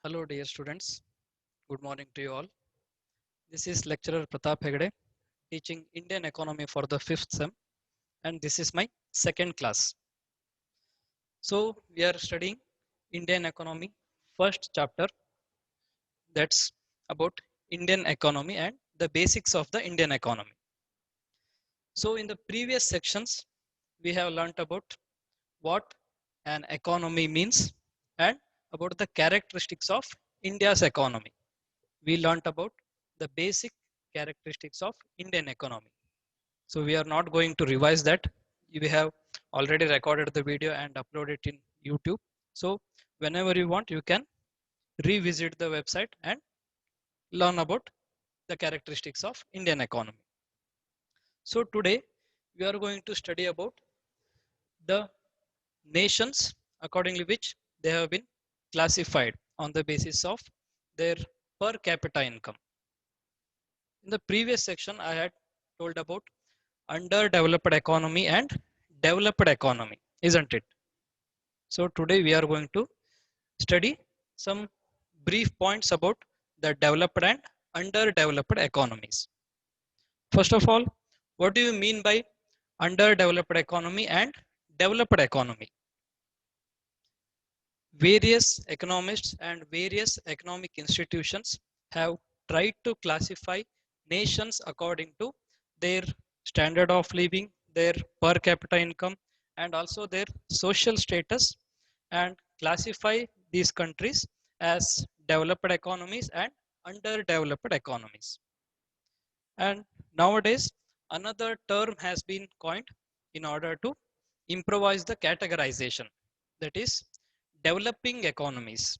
Hello dear students, good morning to you all. This is lecturer Pratap Hegde teaching Indian economy for the 5th sem, and this is my second class. So we are studying Indian economy first chapter, that's about Indian economy and the basics of the Indian economy. So in the previous sections we have learnt about what an economy means and about the characteristics of India's economy. We learnt about the basic characteristics of Indian economy. So we are not going to revise that. We have already recorded the video and uploaded it in YouTube. So whenever you want, you can revisit the website and learn about the characteristics of Indian economy. So today we are going to study about the nations accordingly which they have been classified on the basis of their per capita income. In the previous section, I had told about underdeveloped economy and developed economy, isn't it? So today we are going to study some brief points about the developed and underdeveloped economies. First of all, what do you mean by underdeveloped economy and developed economy? Various economists and various economic institutions have tried to classify nations according to their standard of living, their per capita income, and also their social status, and classify these countries as developed economies and underdeveloped economies. And nowadays, another term has been coined in order to improvise the categorization, that is developing economies.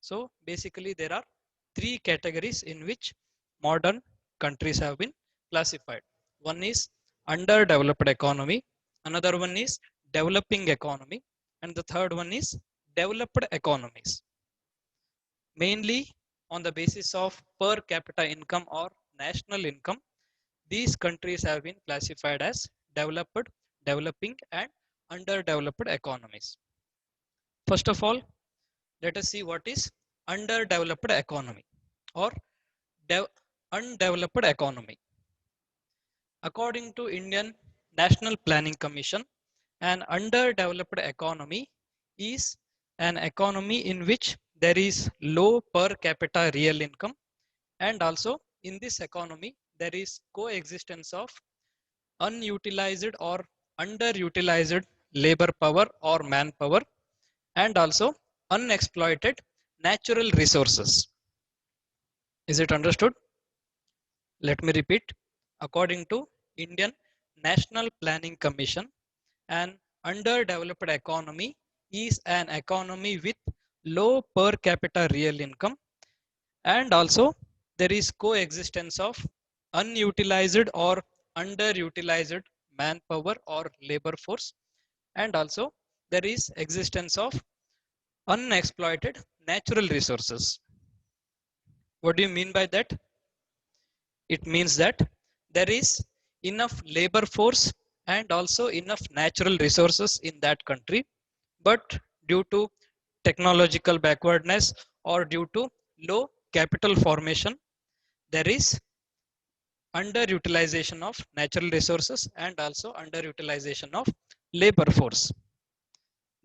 So basically there are three categories in which modern countries have been classified. One is underdeveloped economy, another one is developing economy, and the third one is developed economies. Mainly on the basis of per capita income or national income, these countries have been classified as developed, developing, and underdeveloped economies. First of all, let us see what is underdeveloped economy or undeveloped economy. According to Indian National Planning Commission, an underdeveloped economy is an economy in which there is low per capita real income, and also in this economy there is coexistence of unutilized or underutilized labor power or manpower, and also unexploited natural resources. Is it understood? Let me repeat. According to Indian National Planning Commission, an underdeveloped economy is an economy with low per capita real income, and also there is coexistence of unutilized or underutilized manpower or labor force, and also there is existence of unexploited natural resources. What do you mean by that? It means that there is enough labor force and also enough natural resources in that country, but due to technological backwardness or due to low capital formation, there is underutilization of natural resources and also underutilization of labor force.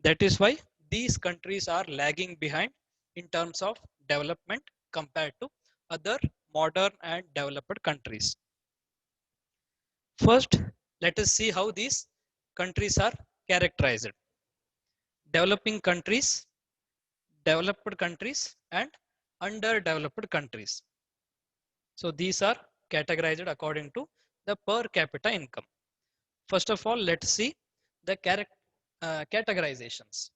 That is why these countries are lagging behind in terms of development compared to other modern and developed countries. First, let us see how these countries are characterized. Developing countries, developed countries, and underdeveloped countries. So these are categorized according to the per capita income. First of all, let's see the categorizations.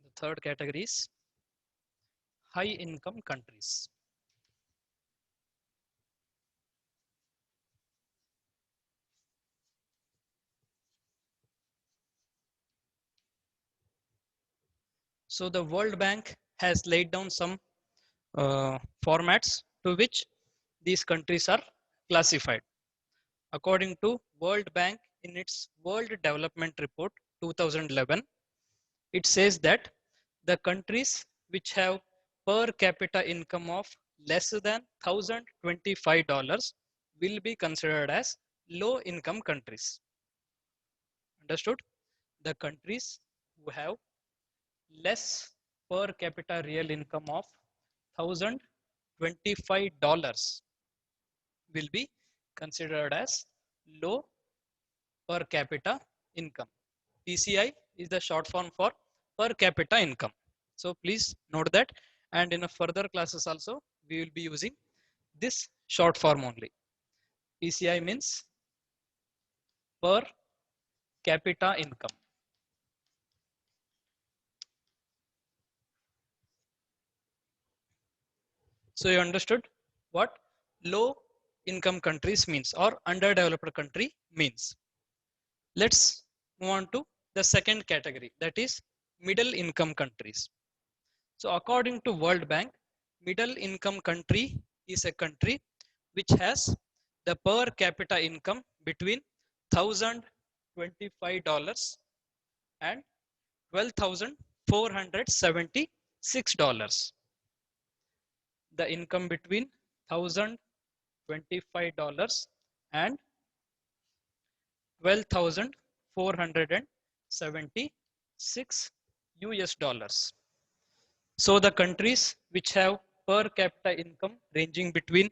The third category is high income countries. So the World Bank has laid down some formats to which these countries are classified. According to World Bank in its World Development Report 2011, it says that the countries which have per capita income of less than $1,025 will be considered as low income countries. Understood? The countries who have less per capita real income of $1,025 will be considered as low per capita income. PCI is the short form for per capita income. So please note that, and in a further classes also we will be using this short form only. PCI means per capita income. So you understood what low income countries means or underdeveloped country means. Let's move on to the second category, that is middle income countries. So according to World Bank, middle income country is a country which has the per capita income between $1,025 and $12,476. The income between $1,025 and $12,476 US dollars. So the countries which have per capita income ranging between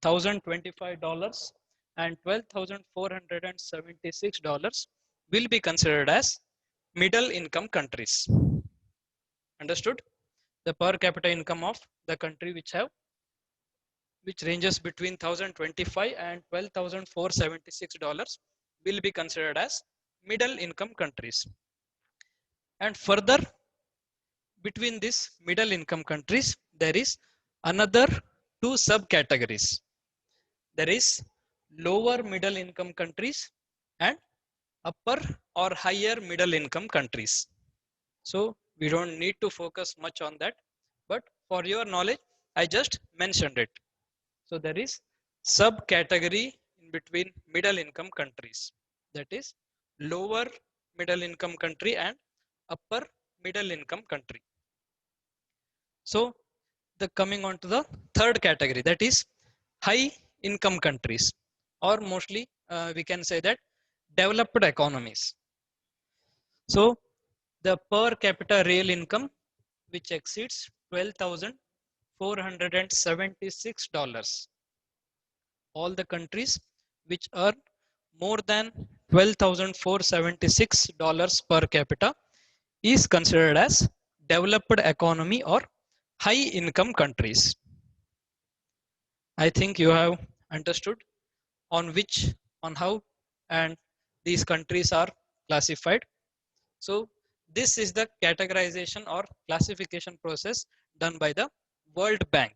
$1,025 and $12,476 will be considered as middle income countries. Understood? The per capita income of the country which ranges between $1,025 and $12,476 will be considered as middle income countries. And further, between these middle income countries, there is another two subcategories. There is lower middle income countries and upper or higher middle income countries. So we don't need to focus much on that, but for your knowledge, I just mentioned it. So there is subcategory in between middle income countries, that is lower middle income country and upper middle income country. So the coming on to the third category, that is high income countries, or mostly we can say that developed economies. So the per capita real income which exceeds $12,476. All the countries which earn more than $12,476 per capita is considered as developed economy or high income countries. I think you have understood on how and these countries are classified. So this is the categorization or classification process done by the World Bank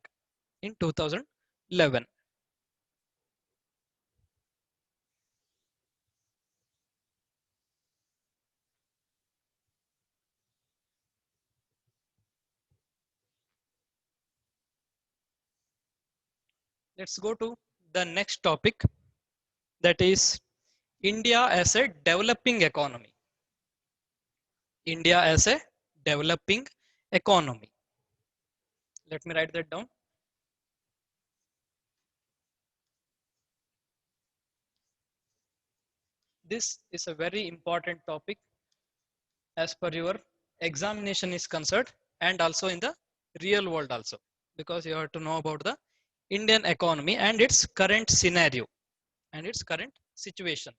in 2011. Let's go to the next topic, that is India as a developing economy. India as a developing economy. Let me write that down. This is a very important topic as per your examination is concerned, and also in the real world also, because you have to know about the Indian economy and its current scenario and its current situation.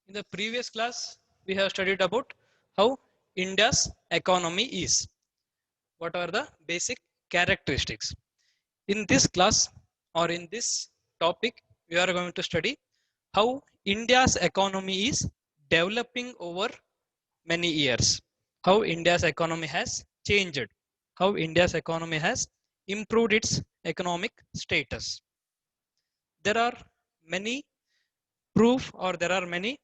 In the previous class, we have studied about how India's economy is. What are the basic characteristics? In this class or in this topic, we are going to study how India's economy is developing over many years, how India's economy has changed, how India's economy has improved its economic status. There are many proof or there are many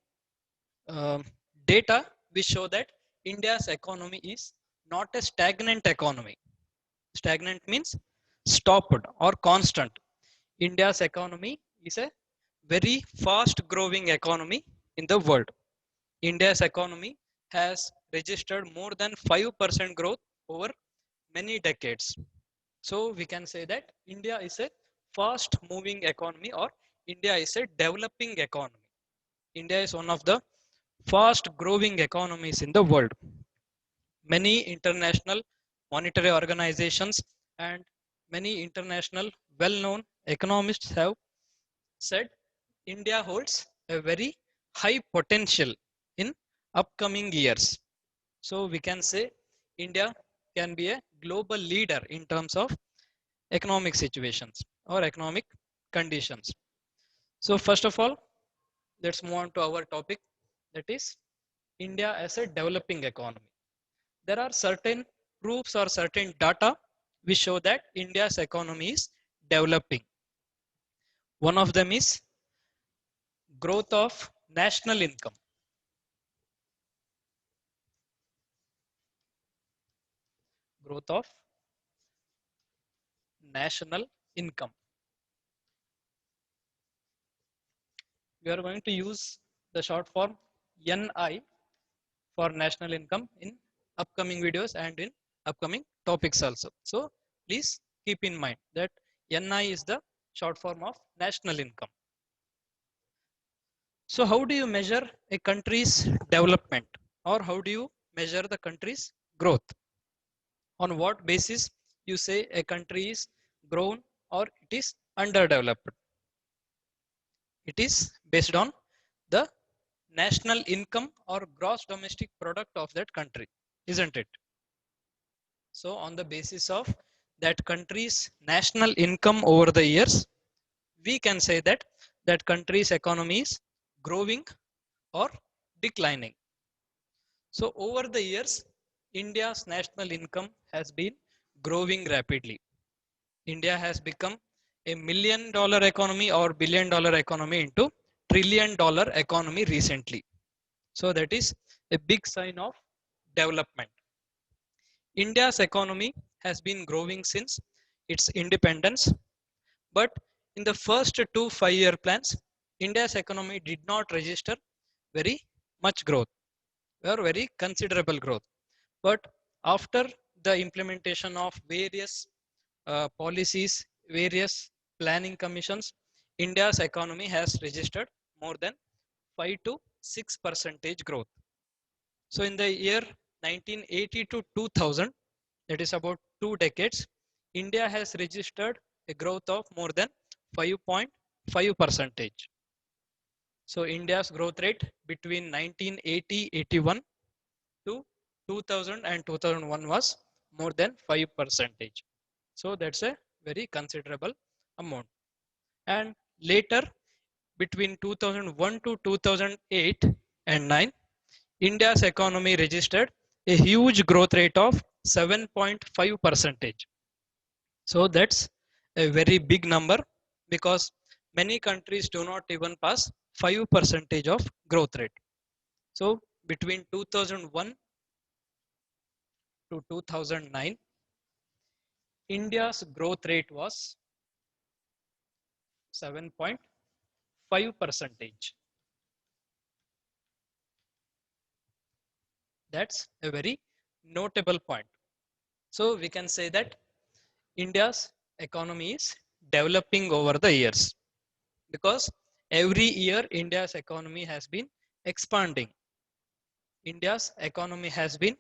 um, data which show that India's economy is not a stagnant economy. Stagnant means stopped or constant. India's economy is a very fast growing economy in the world. India's economy has registered more than 5% growth over many decades. So we can say that India is a fast moving economy, or India is a developing economy. India is one of the fast growing economies in the world. Many international monetary organizations and many international well known economists have said India holds a very high potential in upcoming years. So we can say India can be a global leader in terms of economic situations or economic conditions. So first of all, let's move on to our topic, that is India as a developing economy. There are certain proofs or certain data which show that India's economy is developing. One of them is growth of national income. Growth of national income. We are going to use the short form NI for national income in upcoming videos and in upcoming topics also. So please keep in mind that NI is the short form of national income. So how do you measure a country's development, or how do you measure the country's growth? On what basis you say a country is grown or it is underdeveloped? It is based on the national income or gross domestic product of that country, isn't it? So on the basis of that country's national income over the years, we can say that that country's economy is growing or declining. So over the years, India's national income has been growing rapidly. India has become $1 million economy or $1 billion economy into $1 trillion economy recently. So that is a big sign of development. India's economy has been growing since its independence, but in the first two 5-year plans, India's economy did not register very much growth or very considerable growth. But after the implementation of various policies, various planning commissions, India's economy has registered more than 5 to 6% growth. So in the year 1980 to 2000, that is about 2 decades, India has registered a growth of more than 5.5%. So India's growth rate between 1980-81 to 2000 and 2001 was more than 5%. So that's a very considerable amount. And later, between 2001 to 2008 and 9, India's economy registered a huge growth rate of 7.5%. So that's a very big number, because many countries do not even pass 5% of growth rate. So between 2001 to 2009, India's growth rate was 7.5%. That's a very notable point. So we can say that India's economy is developing over the years, because every year India's economy has been expanding. India's economy has been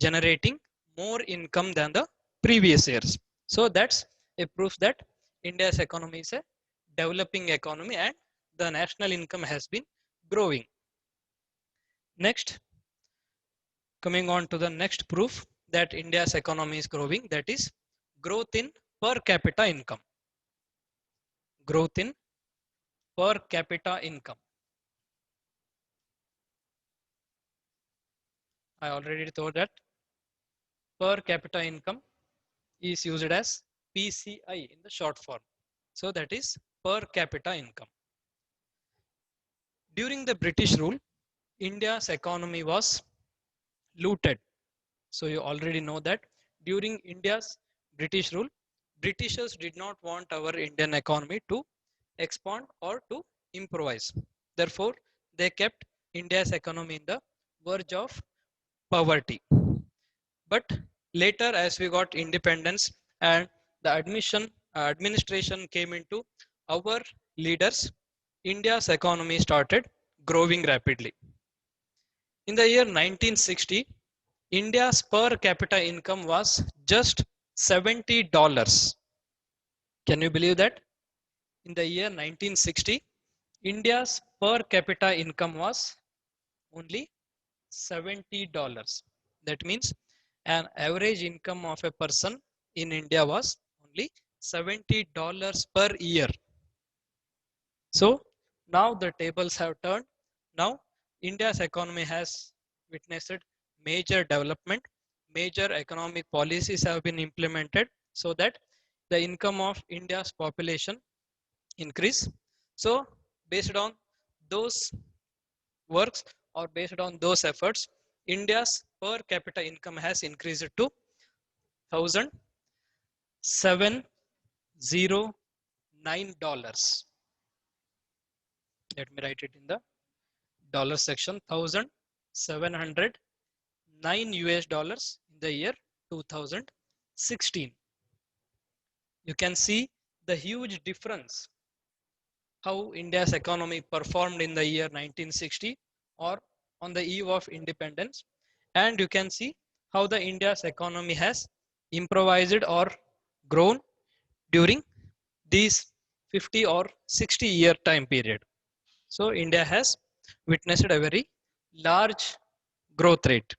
generating more income than the previous years. So that's a proof that India's economy is a developing economy and the national income has been growing. Next, coming on to the next proof that India's economy is growing, that is growth in per capita income. Growth in per capita income. I already told that per capita income is used as PCI in the short form. So that is per capita income. During the British rule, India's economy was looted. So you already know that during India's British rule, Britishers did not want our Indian economy to expand or to improvise. Therefore, they kept India's economy in the verge of poverty. But later, as we got independence and the administration came into our leaders, India's economy started growing rapidly. In the year 1960, India's per capita income was just $70. Can you believe that? In the year 1960, India's per capita income was only $70. That means an average income of a person in India was only $70 per year. So now the tables have turned. Now India's economy has witnessed major development. Major economic policies have been implemented so that the income of India's population increase. So based on those works or based on those efforts, India's per capita income has increased to $1,709. Let me write it in the dollar section. 1,709 US dollars in the year 2016. You can see the huge difference how India's economy performed in the year 1960 or on the eve of independence, and you can see how the India's economy has improvised or grown during these 50 or 60-year time period. So India has witnessed a very large growth rate.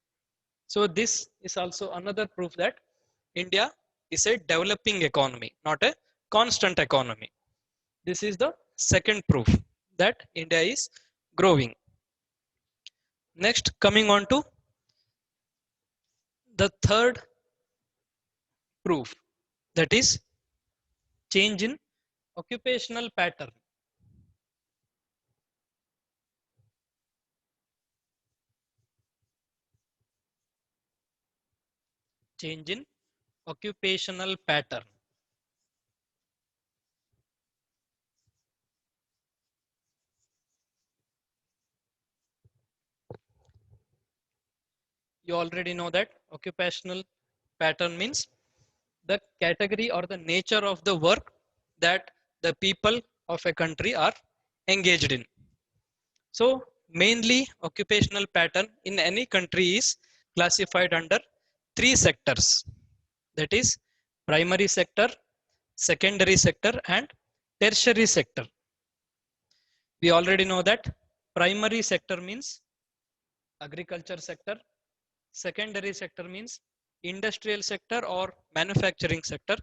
So this is also another proof that India is a developing economy, not a constant economy. This is the second proof that India is growing. Next, coming on to the third proof, that is change in occupational pattern. Change in occupational pattern. You already know that occupational pattern means the category or the nature of the work that the people of a country are engaged in. So mainly occupational pattern in any country is classified under three sectors, that is primary sector, secondary sector and tertiary sector. We already know that primary sector means agriculture sector, secondary sector means industrial sector or manufacturing sector,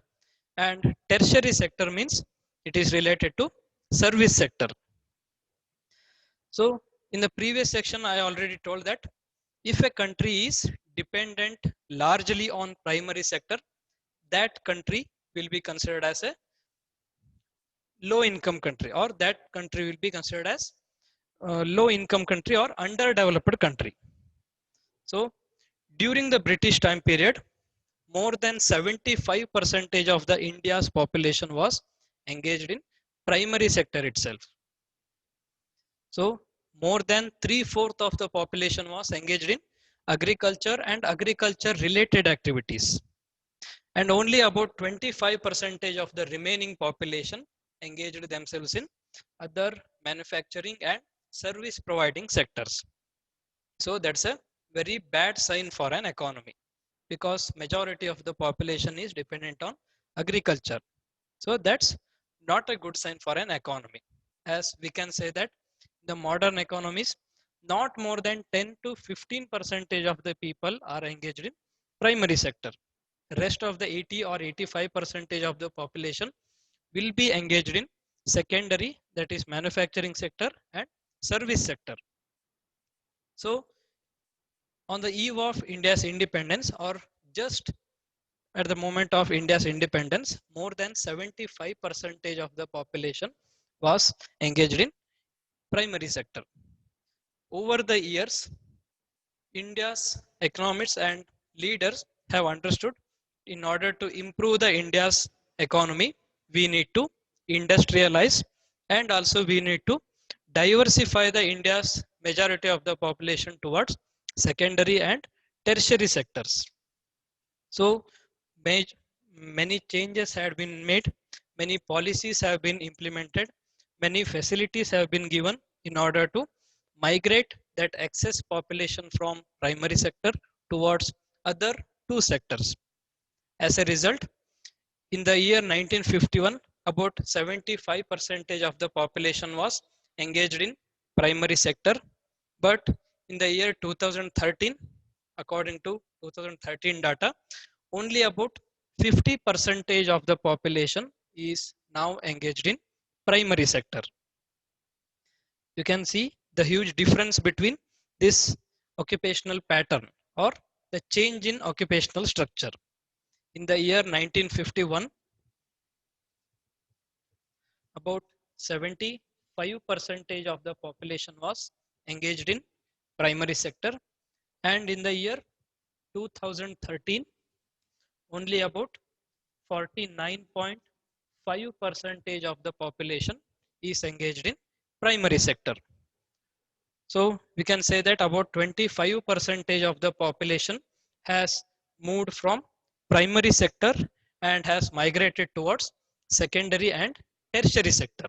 and tertiary sector means it is related to service sector. So in the previous section, I already told that if a country is dependent largely on primary sector, that country will be considered as a low income country, or that country will be considered as low income country or underdeveloped country. So during the British time period, more than 75% of the India's population was engaged in primary sector itself. So more than 3/4 of the population was engaged in agriculture and agriculture related activities. And only about 25% of the remaining population engaged themselves in other manufacturing and service providing sectors. So that's a very bad sign for an economy because majority of the population is dependent on agriculture. So that's not a good sign for an economy. As we can say that the modern economies, not more than 10 to 15% of the people are engaged in primary sector. Rest of the 80 or 85% of the population will be engaged in secondary, that is manufacturing sector and service sector. So on the eve of India's independence, or just at the moment of India's independence, more than 75% of the population was engaged in primary sector. Over the years, India's economists and leaders have understood in order to improve the India's economy, we need to industrialize and also we need to diversify the India's majority of the population towards secondary and tertiary sectors. So many changes have been made, many policies have been implemented, many facilities have been given in order to migrate that excess population from primary sector towards other two sectors. As a result, in the year 1951, about 75% of the population was engaged in primary sector, but in the year 2013, according to 2013 data, only about 50% of the population is now engaged in primary sector. You can see the huge difference between this occupational pattern or the change in occupational structure. In the year 1951, about 75% of the population was engaged in primary sector, and in the year 2013, only about 49.5% of the population is engaged in primary sector. So we can say that about 25% of the population has moved from primary sector and has migrated towards secondary and tertiary sector.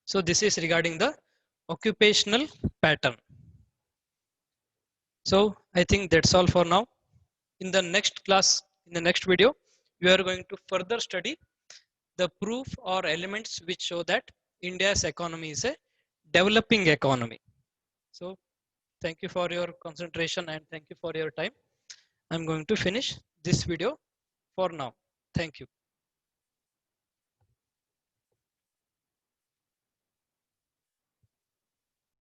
So this is regarding the occupational pattern. So I think that's all for now. In the next class, in the next video, we are going to further study the proof or elements which show that India's economy is a developing economy. So thank you for your concentration and thank you for your time. I'm going to finish this video for now. Thank you.